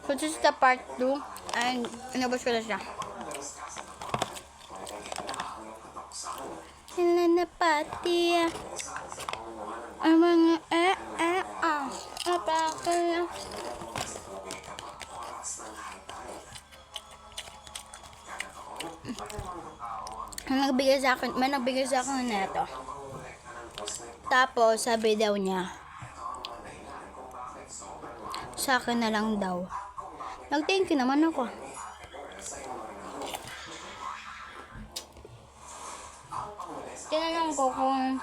So this is the part 2 and inabos ko na siya. Sila na pati ang mga apakala. May nagbigay sa akin na ito. Tapos sabi daw niya, sa akin na lang daw. Nag-thank you naman ako. Tinanong ko kung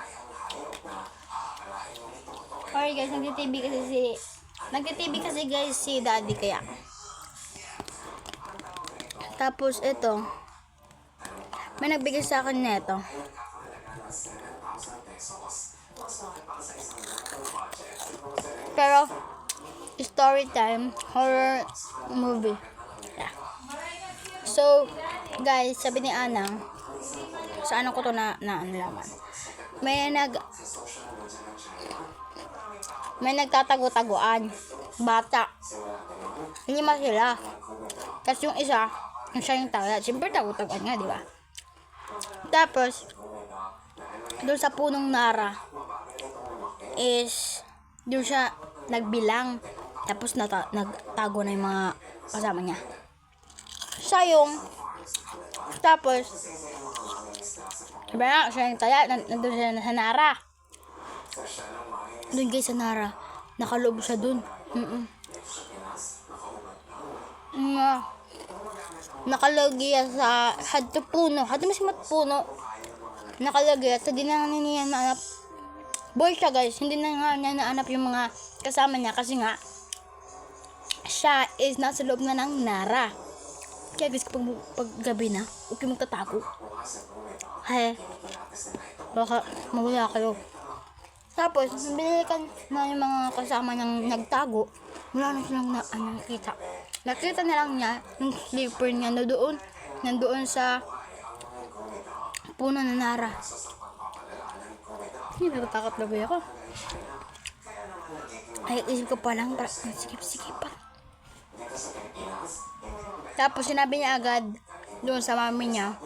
sorry guys, nagtitv kasi guys si daddy kaya. Tapos ito, may nagbigay sa akin nito. Pero story time, horror movie. Yeah. So, guys, sabi ni Anang, sa ano ko to na nalaman. May nagtatago-taguan. Bata. Hindi mas sila. Tapos yung isa, siya yung tawag. Siyempre tago-taguan nga, di ba? Tapos, doon sa punong Nara, is, doon siya nagbilang. Tapos nagtago na yung mga kasama niya. Siya yung tapos diba, siya yung taya. Nandun siya sa Nara. Doon guys sa Nara. Nakaloob siya doon. Nakalagay sa hadto puno. Hadto mas puno. Nakalagay at hindi na niya naanap. Boy siya guys. Hindi na nga niya naanap yung mga kasama niya kasi nga siya is nasa loob na ng Nara. Kaya guys, pag gabi na, huwag kayo magtatago. Hay, baka mawala kayo. Tapos, binilikan na yung mga kasama niyang nagtago. Wala na silang nakita. Nakita na lang niya yung slipper niya na nandoon sa puno ng Nara. Hindi, natatakot na ba ako? Ay, isip ko pa lang, sikip pa. Tapos sinabi niya agad doon sa mami niya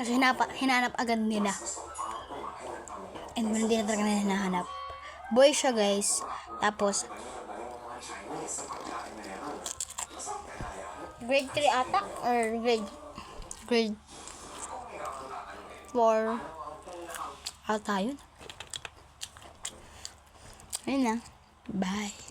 kasi hinanap agad nila and hindi na talaga na hinahanap. Boy siya guys. Tapos grade 3 ata or grade 4 ata yun. Ayun na, bye.